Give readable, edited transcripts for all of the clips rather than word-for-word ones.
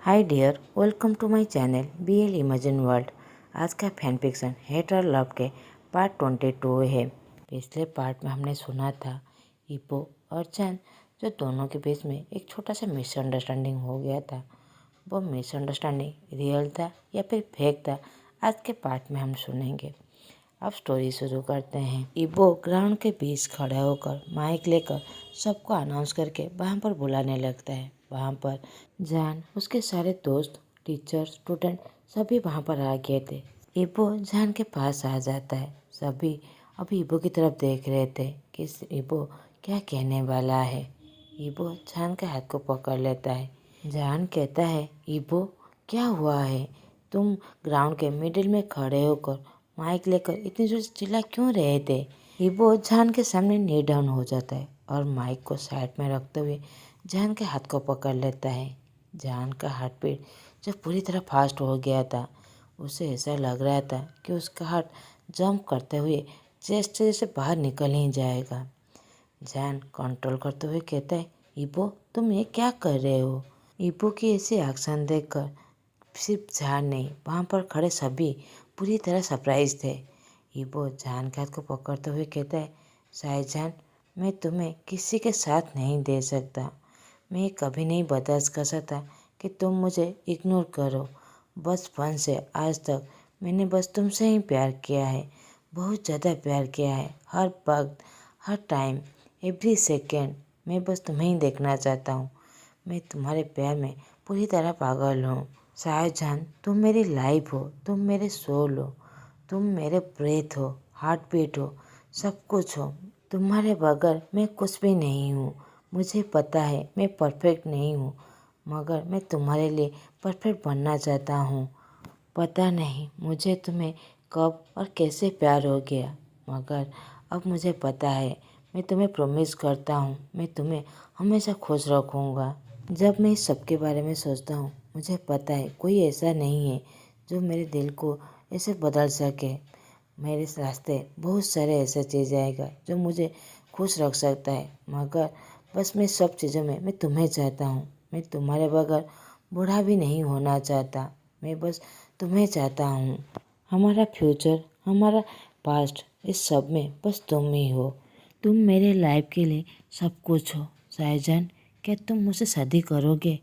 Hi dear, welcome to my channel BL imagine world. आज का fan fiction hate और love के part 22 है। पिछले पार्ट में हमने सुना था इपो और चैन जो दोनों के बीच में एक छोटा सा मिसअंडरस्टैंडिंग हो गया था। वो मिसअंडरस्टैंडिंग रियल था या फिर फेक था, आज के पार्ट में हम सुनेंगे। अब स्टोरी शुरू करते हैं। इबो ग्राउंड के बीच खड़ा होकर माइक लेकर सबको अनाउंस करके वहाँ पर बुलाने लगता है। वहाँ पर जान, उसके सारे दोस्त, टीचर, स्टूडेंट सभी वहाँ पर आ गए थे। इबो जान के पास आ जाता है। सभी अभी इबो की तरफ देख रहे थे कि इबो क्या कहने वाला है। इबो जान के हाथ को पकड़ लेता है। जान कहता है, इबो क्या हुआ है? तुम ग्राउंड के मिडिल में खड़े होकर माइक लेकर इतनी जोर से चिल्ला क्यों रहे थे? इबो जान के सामने नी डाउन हो जाता है और माइक को साइड में रखते हुए जान के हाथ को पकड़ लेता है। जान का हार्ट बीट जब पूरी तरह फास्ट हो गया था, उसे ऐसा लग रहा था कि उसका हार्ट जंप करते हुए चेस्ट से जैसे बाहर निकल ही जाएगा। जान कंट्रोल करते हुए कहता है, इबो तुम ये क्या कर रहे हो? इबो की ऐसी एक्शन देखकर सिर्फ जान नहीं, वहाँ पर खड़े सभी पूरी तरह सरप्राइज थे। इबो जान के हाथ को पकड़ते हुए कहता है, शायद जान, मैं तुम्हें किसी के साथ नहीं दे सकता। मैं कभी नहीं बर्दाश्त कर सकता कि तुम मुझे इग्नोर करो। बचपन से आज तक मैंने बस तुमसे ही प्यार किया है, बहुत ज़्यादा प्यार किया है। हर वक्त, हर टाइम, एवरी सेकेंड मैं बस तुम्हें ही देखना चाहता हूँ। मैं तुम्हारे प्यार में पूरी तरह पागल हूँ। शाहजहान, तुम मेरी लाइफ हो, तुम मेरे सोल हो, तुम मेरे ब्रेथ हो, हार्ट बीट हो, सब कुछ हो। तुम्हारे बगैर मैं कुछ भी नहीं हूँ। मुझे पता है मैं परफेक्ट नहीं हूँ, मगर मैं तुम्हारे लिए परफेक्ट बनना चाहता हूँ। पता नहीं मुझे तुम्हें कब और कैसे प्यार हो गया, मगर अब मुझे पता है। मैं तुम्हें प्रॉमिस करता हूँ, मैं तुम्हें हमेशा खुश रखूँगा। जब मैं इस सब के बारे में सोचता हूँ, मुझे पता है कोई ऐसा नहीं है जो मेरे दिल को ऐसे बदल सके। मेरे रास्ते बहुत सारे ऐसे चीज़ आएगा जो मुझे खुश रख सकता है, मगर बस मैं सब चीज़ों में मैं तुम्हें चाहता हूँ। मैं तुम्हारे बगैर बूढ़ा भी नहीं होना चाहता। मैं बस तुम्हें चाहता हूँ। हमारा फ्यूचर, हमारा पास्ट, इस सब में बस तुम ही हो। तुम मेरे लाइफ के लिए सब कुछ हो। शाहजहान, क्या तुम मुझसे शादी करोगे?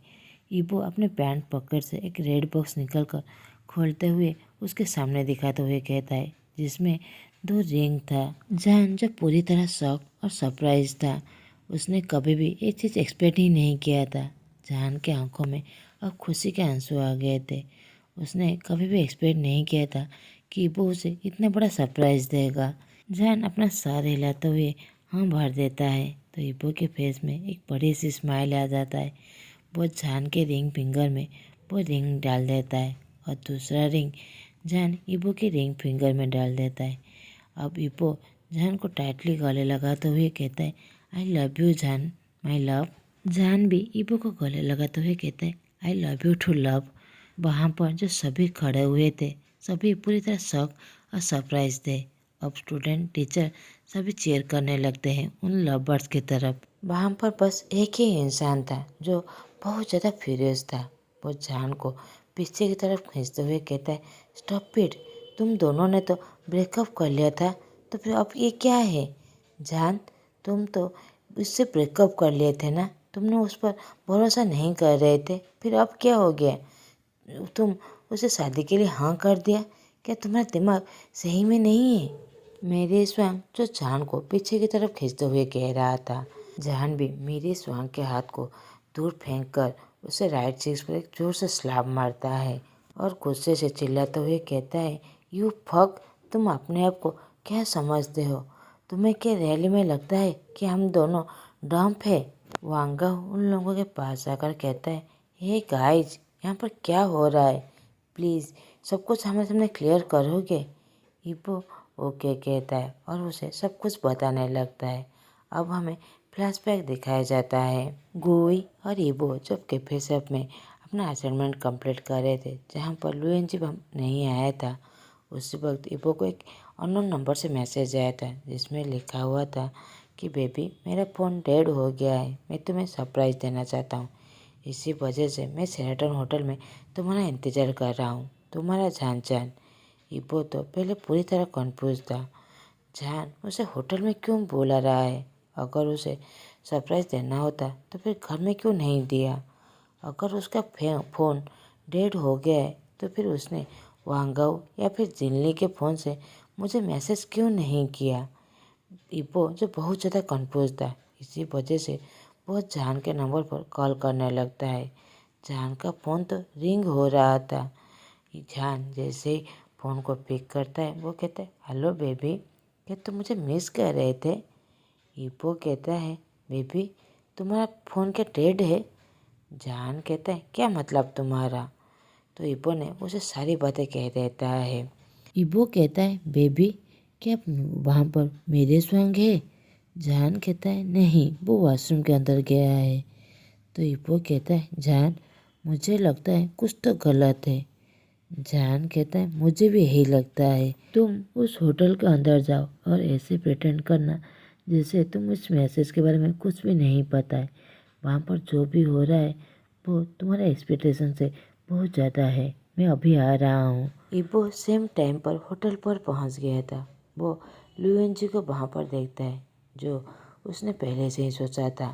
इबो अपने पैंट पॉकेट से एक रेड बॉक्स निकलकर खोलते हुए उसके सामने दिखाते हुए कहता है, जिसमें 2 रिंग था। जान जो पूरी तरह शॉक और सरप्राइज था, उसने कभी भी ये चीज़ एक्सपेक्ट ही नहीं किया था। जान के आंखों में अब खुशी के आंसू आ गए थे। उसने कभी भी एक्सपेक्ट नहीं किया था कि इबो उसे इतना बड़ा सरप्राइज देगा। जान अपना सार हिलाते हुए हाँ भर देता है तो इबो के फेस में एक बड़ी सी स्माइल आ जाता है। वो जान के रिंग फिंगर में वो रिंग डाल देता है और दूसरा रिंग जान इबो के रिंग फिंगर में डाल देता है। अब इबो जान को टाइटली गले लगाते हुए कहता है, आई लव यू जान, माई लव। जान भी इबो को गले लगाते हुए कहता है, I love you too love. वहाँ पर जो सभी खड़े हुए थे, सभी पूरी तरह शॉक और सरप्राइज थे। अब स्टूडेंट, टीचर सभी चीयर करने लगते हैं उन लव बर्ड्स की तरफ। वहाँ पर बस एक ही इंसान था जो बहुत ज़्यादा फ्यूरियस था। वो जान को पीछे की तरफ खींचते हुए कहता है, स्टॉप इट, तुम दोनों ने तो ब्रेकअप कर लिया था, तो फिर अब ये क्या है? जान, तुम तो उससे ब्रेकअप कर लिए थे ना, तुमने उस पर भरोसा नहीं कर रहे थे, फिर अब क्या हो गया? तुम उसे शादी के लिए हाँ कर दिया? क्या तुम्हारा दिमाग सही में नहीं है? मेरी स्वांग जो जान को पीछे की तरफ खींचते हुए कह रहा था। जान भी मेरी स्वांग के हाथ को दूर फेंक कर उसे राइट चीज पर एक जोर से स्लाब मारता है और गुस्से से चिल्लाते हुए कहता है, यू फक, तुम अपने आप को क्या समझते हो? तुम्हें क्या रैली में लगता है कि हम दोनों डंप है? वांगा उन लोगों के पास आकर कहता है, हे गाइज, यहाँ पर क्या हो रहा है? प्लीज़ सब कुछ हमें सामने क्लियर करोगे? इबो ओके कहता है और उसे सब कुछ बताने लगता है। अब हमें फ्लैशबैक दिखाया जाता है। गोई और इबो जब कैफे शॉप में अपना असाइनमेंट कंप्लीट कर रहे थे, जहाँ पर लुएंजी नहीं आया था, उसी वक्त इबो को एक अननोन नंबर से मैसेज आया था जिसमें लिखा हुआ था कि बेबी, मेरा फ़ोन डेड हो गया है, मैं तुम्हें सरप्राइज़ देना चाहता हूँ। इसी वजह से मैं शेराटन होटल में तुम्हारा इंतज़ार कर रहा हूँ, तुम्हारा जान जान। इब्बो तो पहले पूरी तरह कंफ्यूज था। जान उसे होटल में क्यों बुला रहा है? अगर उसे सरप्राइज़ देना होता तो फिर घर में क्यों नहीं दिया? अगर उसका फ़ोन डेड हो गया है तो फिर उसने वांगाऊ या फिर जिनली के फ़ोन से मुझे मैसेज क्यों नहीं किया? इब्बो जो बहुत ज़्यादा कंफ्यूज था, इसी वजह से वो जान के नंबर पर कॉल करने लगता है। जान का फ़ोन तो रिंग हो रहा था। जान जैसे ही फ़ोन को पिक करता है वो कहता है, हेलो बेबी, क्या तुम मुझे मिस कर रहे थे? इब्बो कहता है, बेबी तुम्हारा फ़ोन क्या डेड है? जान कहता है, क्या मतलब तुम्हारा? तो इब्बो ने उसे सारी बातें कह देता है। इब्बो कहता है, बेबी क्या वहाँ पर मेरे स्वांग है? जान कहता है, नहीं वो वॉशरूम के अंदर गया है। तो इब्बो कहता है, जान मुझे लगता है कुछ तो गलत है। जान कहता है, मुझे भी यही लगता है। तुम उस होटल के अंदर जाओ और ऐसे प्रिटेंड करना जैसे तुम इस मैसेज के बारे में कुछ भी नहीं पता है। वहाँ पर जो भी हो रहा है वो तुम्हारे एक्सपेक्टेशन से बहुत ज़्यादा है। मैं अभी आ रहा हूँ। इब्बो सेम टाइम पर होटल पर पहुँच गया था। वो लुएन जी को वहाँ पर देखता है, जो उसने पहले से ही सोचा था।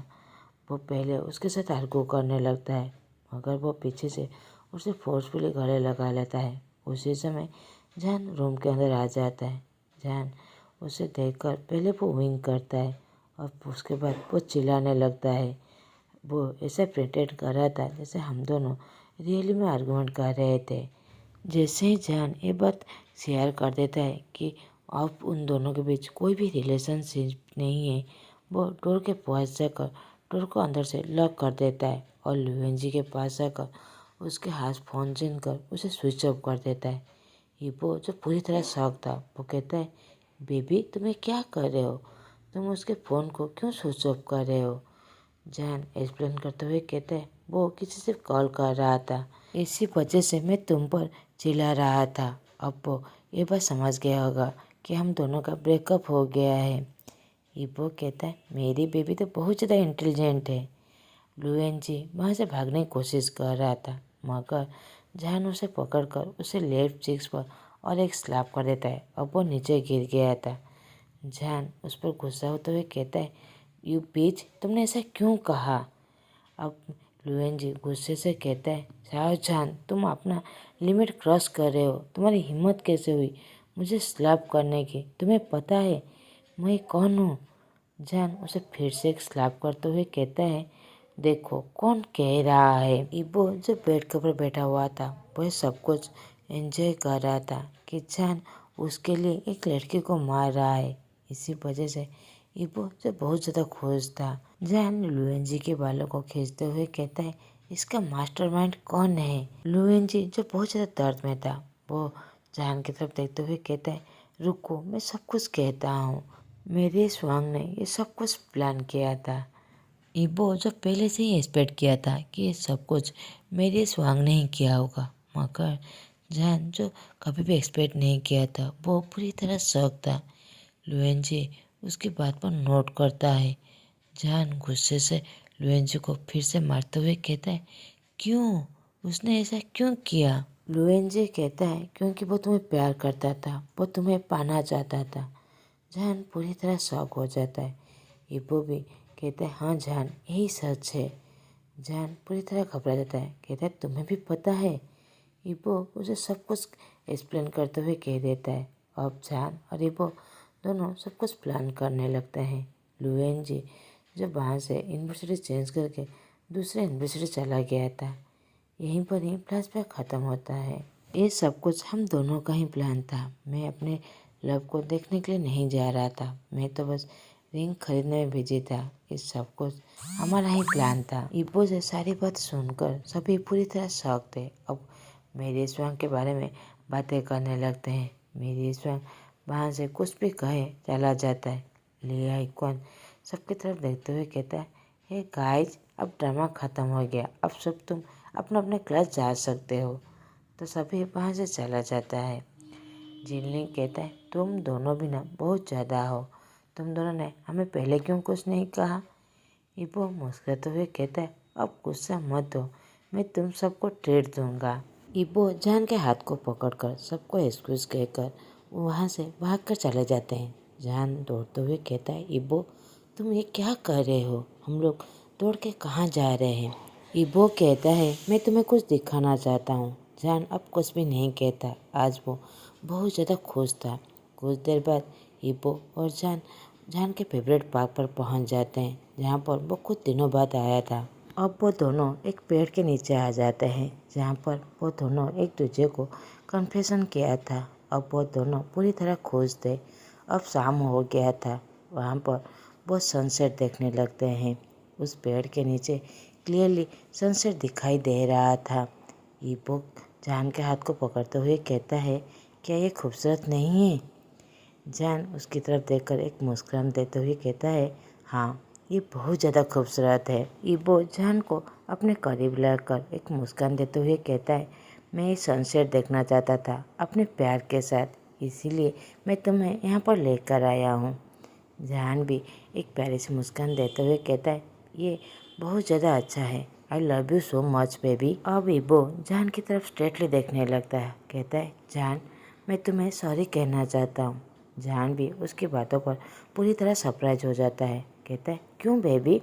वो पहले उसके साथ आर्गू करने लगता है, मगर वो पीछे से उसे फोर्सफुली गले लगा लेता है। उसी समय जान रूम के अंदर आ जाता है। जान उसे देखकर पहले वो विंग करता है और उसके बाद वो चिल्लाने लगता है। वो ऐसा प्रिटेंड कर रहा था जैसे हम दोनों रियली में आर्गूमेंट कर रहे थे। जैसे ही जान ये बात शेयर कर देता है कि अब उन दोनों के बीच कोई भी रिलेशनशिप नहीं है, वो डोर के पास जाकर डोर को अंदर से लॉक कर देता है और लुएन जी के पास जाकर उसके हाथ फ़ोन छीन कर उसे स्विच ऑफ कर देता है। इब्बो जो पूरी तरह शॉक था, वो कहता है, बेबी तुम्हें क्या कर रहे हो? तुम उसके फ़ोन को क्यों स्विच ऑफ कर रहे हो? जान एक्सप्लेन करते हुए कहते हैं, वो किसी से कॉल कर रहा था, इसी वजह से मैं तुम पर चिल्ला रहा था। अब वो ये बात समझ गया होगा कि हम दोनों का ब्रेकअप हो गया है। इब्बो कहता है, मेरी बेबी तो बहुत ज़्यादा इंटेलिजेंट है। लुएन जी वहाँ से भागने की कोशिश कर रहा था, मगर जान उसे पकड़कर उसे लेफ्ट चीक्स पर और एक स्लैप कर देता है। अब वो नीचे गिर गया था। जान उस पर गुस्सा होते हुए कहता है, यू बीच तुमने ऐसा क्यों कहा? अब लुएन जी गुस्से से कहता है, शाहजहान तुम अपना लिमिट क्रॉस कर रहे हो। तुम्हारी हिम्मत कैसे हुई मुझे स्लैप करने की? तुम्हें पता है मैं कौन हूँ? जान उसे फिर से एक स्लैप करते हुए कहता है, देखो कौन कह रहा है। इब्बो जो बेड के ऊपर बैठा हुआ था वह सब कुछ एंजॉय कर रहा था कि जान उसके लिए एक लड़की को मार रहा है। इसी वजह से इब्बो जो बहुत ज़्यादा खुश था। जान लुएन जी के बालों को खींचते हुए कहता है, इसका मास्टरमाइंड कौन है? लुएन जी जो बहुत ज़्यादा दर्द में था, वो जान की तरफ देखते हुए कहता है, रुको मैं सब कुछ कहता हूँ। मेरे स्वांग ने ये सब कुछ प्लान किया था। इब्बो जो पहले से ही एक्सपेक्ट किया था कि ये सब कुछ मेरे स्वांग ने ही किया होगा, मगर जान जो कभी भी एक्सपेक्ट नहीं किया था वो पूरी तरह शॉक था। लुएन जी उसकी बात पर नोट करता है। जान गुस्से से लुएन जी को फिर से मारते हुए कहता है, क्यों? उसने ऐसा क्यों किया? लुएन जी कहता है, क्योंकि वो तुम्हें प्यार करता था, वो तुम्हें पाना चाहता था। जान पूरी तरह शॉक हो जाता है। इब्बो भी कहता है, हाँ जान यही सच है। जान पूरी तरह घबरा जाता है, कहता है, तुम्हें भी पता है? इब्बो उसे सब कुछ एक्सप्लेन करते हुए कह देता है। अब जान और इब्बो दोनों सब कुछ प्लान करने लगते हैं। लुएन जी जब वहाँ से यूनिवर्सिटी चेंज करके दूसरे यूनिवर्सिटी चला गया था। यहीं पर ही फ्लैशबैक ख़त्म होता है। ये सब कुछ हम दोनों का ही प्लान था। मैं अपने लव को देखने के लिए नहीं जा रहा था, मैं तो बस रिंग खरीदने में बिजी था। ये सब कुछ हमारा ही प्लान था। इब्बो से सारी बात सुनकर सभी पूरी तरह शॉक थे। अब मेरी स्वांग के बारे में बातें करने लगते हैं। मेरी स्वांग वहाँ से कुछ भी कहे चला जाता है। लिया इक्वन सबकी तरफ देखते हुए कहता है, हे गाइज अब ड्रामा ख़त्म हो गया, अब सब तुम अपने अपने क्लास जा सकते हो। तो सभी वहाँ से चला जाता है। जिनलिंग कहता है, तुम दोनों भी ना बहुत ज़्यादा हो, तुम दोनों ने हमें पहले क्यों कुछ नहीं कहा? इब्बो मुस्कुराते हुए कहता है, अब गुस्सा मत दो, मैं तुम सबको ट्रीट दूंगा। इबो जान के हाथ को पकड़कर सबको एक्सक्यूज कहकर वहाँ से भागकर चले जाते हैं। जान दौड़ते हुए कहता है, इबो तुम ये क्या कर रहे हो, हम लोग दौड़ के कहाँ जा रहे हैं। इबो कहता है, मैं तुम्हें कुछ दिखाना चाहता हूँ। जान अब कुछ भी नहीं कहता। आज वो बहुत ज़्यादा खुश था। कुछ देर बाद इबो और जान के फेवरेट पार्क पर पहुँच जाते हैं, जहाँ पर वो कुछ दिनों बाद आया था। अब वो दोनों एक पेड़ के नीचे आ जाते हैं, जहाँ पर वो दोनों एक दूसरे को कन्फेशन किया था। अब वो दोनों पूरी तरह खुश थे। अब शाम हो गया था। वहाँ पर वो सनसेट देखने लगते हैं। उस पेड़ के नीचे क्लियरली सनसेट दिखाई दे रहा था। इबो जान के हाथ को पकड़ते हुए कहता है, क्या ये खूबसूरत नहीं है। जान उसकी तरफ देखकर एक मुस्कान देते हुए कहता है, हाँ ये बहुत ज़्यादा खूबसूरत है। इबो जान को अपने करीब लाकर एक मुस्कान देते हुए कहता है, मैं ये सनसेट देखना चाहता था अपने प्यार के साथ, इसीलिए मैं तुम्हें यहाँ पर लेकर आया हूँ। जान भी एक प्यारी सी मुस्कान देते हुए कहता है, ये बहुत ज़्यादा अच्छा है, I love you so much baby. अब इबो जान की तरफ स्ट्रेटली देखने लगता है, कहता है, जान मैं तुम्हें सॉरी कहना चाहता हूँ। जान भी उसकी बातों पर पूरी तरह सरप्राइज हो जाता है, कहता है, क्यों बेबी।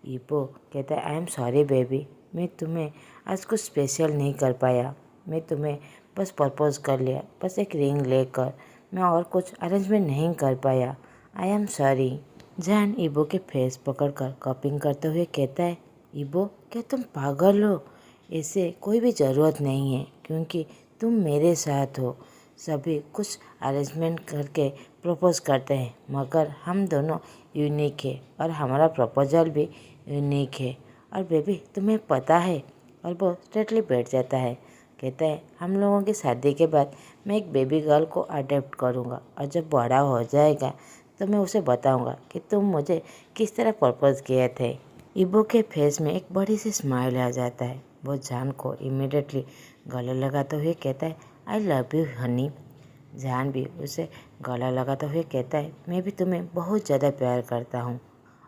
इबो कहता है, आई एम सॉरी बेबी, मैं तुम्हें आज कुछ स्पेशल नहीं कर पाया। मैं तुम्हें बस प्रपोज कर लिया, बस एक रिंग लेकर, मैं और कुछ अरेंजमेंट नहीं कर पाया। I am sorry. जान इबो के फेस पकड़कर कपिंग करते हुए कहता है, इबो क्या तुम पागल हो, ऐसे कोई भी ज़रूरत नहीं है, क्योंकि तुम मेरे साथ हो। सभी कुछ अरेंजमेंट करके प्रपोज करते हैं, मगर हम दोनों यूनिक है और हमारा प्रपोजल भी यूनिक है। और बेबी तुम्हें पता है। और वो स्ट्रेटली बैठ जाता है, कहता है, हम लोगों की शादी के बाद मैं एक बेबी गर्ल को अडॉप्ट करूँगा, और जब बड़ा हो जाएगा तो मैं उसे बताऊँगा कि तुम मुझे किस तरह प्रपोज किए थे। इबो के फेस में एक बड़ी सी स्माइल आ जाता है। वो जान को इमिडिएटली गले लगाते हुए कहता है, आई लव यू हनी। जान भी उसे गला लगाते हुए कहता है, मैं भी तुम्हें बहुत ज़्यादा प्यार करता हूँ।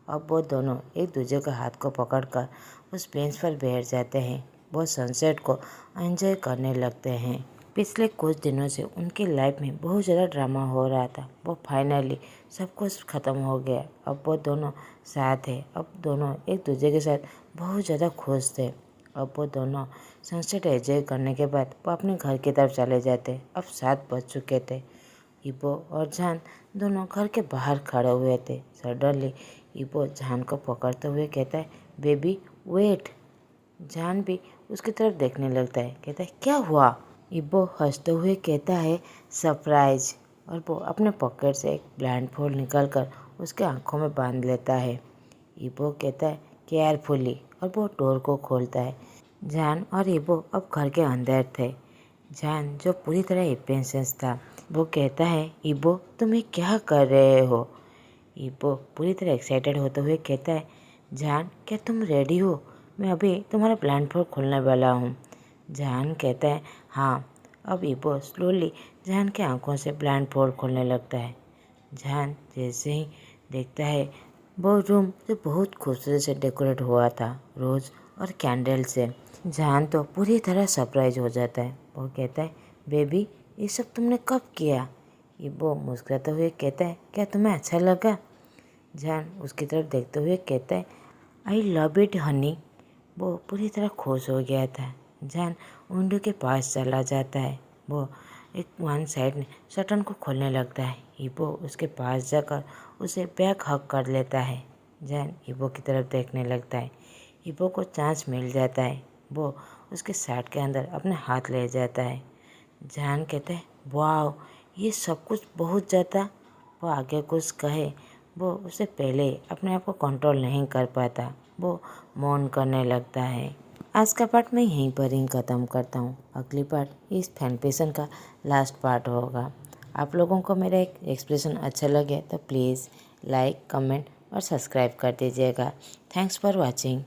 अब वो दोनों एक दूसरे के हाथ को पकड़कर उस बेंच पर बैठ जाते हैं। वो सनसेट को एंजॉय करने लगते हैं। पिछले कुछ दिनों से उनकी लाइफ में बहुत ज़्यादा ड्रामा हो रहा था। वो फाइनली सब कुछ ख़त्म हो गया। अब वो दोनों साथ है। अब दोनों एक दूसरे के साथ बहुत ज़्यादा खुश थे। अब वो दोनों सनसेट एंजॉय करने के बाद वो अपने घर की तरफ चले जाते। अब 7 बज चुके थे। इबो और जान दोनों घर के बाहर खड़े हुए थे। सडनली इबो जान को पकड़ते हुए कहता है, बेबी वेट। जान भी उसकी तरफ देखने लगता है, कहता है, क्या हुआ। इबो हंसते हुए कहता है, सरप्राइज। और वो अपने पॉकेट से एक ब्लाइंड फोल्ड निकाल कर उसके आंखों में बांध लेता है। इबो कहता है, केयरफुली। और वो डोर को खोलता है। जान और इबो अब घर के अंदर थे। जान जो पूरी तरह इम्पेशेंस था, वो कहता है, इबो तुम ये क्या कर रहे हो। इबो पूरी तरह एक्साइटेड होते हुए कहता है, जान क्या तुम रेडी हो, मैं अभी तुम्हारा ब्लाइंड फोल्ड खोलने वाला हूँ। जान कहता है, हाँ। अब इबो स्लोली जान के आंखों से ब्लाइंड फोल्ड खोलने लगता है। जान जैसे ही देखता है, वो रूम जो बहुत खूबसूरत से डेकोरेट हुआ था, रोज और कैंडल से। जान तो पूरी तरह सरप्राइज हो जाता है। वो कहता है, बेबी ये सब तुमने कब किया। इबो मुस्कुराते हुए कहता है, क्या तुम्हें अच्छा लगा। जान उसकी तरफ देखते हुए कहता है, आई लव इट हनी। वो पूरी तरह खुश हो गया था। जान विंडो के पास चला जाता है। वो एक वन साइड शटन को खोलने लगता है। इबो उसके पास जाकर उसे बैक हक कर लेता है। जान इबो की तरफ देखने लगता है। इबो को चांस मिल जाता है। वो उसके शर्ट के अंदर अपने हाथ ले जाता है। जान कहता है, वाह ये सब कुछ बहुत ज़्यादा। वो आगे कुछ कहे, वो उससे पहले अपने आप को कंट्रोल नहीं कर पाता। वो मौन करने लगता है। आज का पार्ट मैं यहीं पर ही ख़त्म करता हूँ। अगली पार्ट इस फैन का लास्ट पार्ट होगा। आप लोगों को मेरा एक एक्सप्रेशन अच्छा लगे तो प्लीज़ लाइक, कमेंट और सब्सक्राइब कर दीजिएगा। Thanks for watching.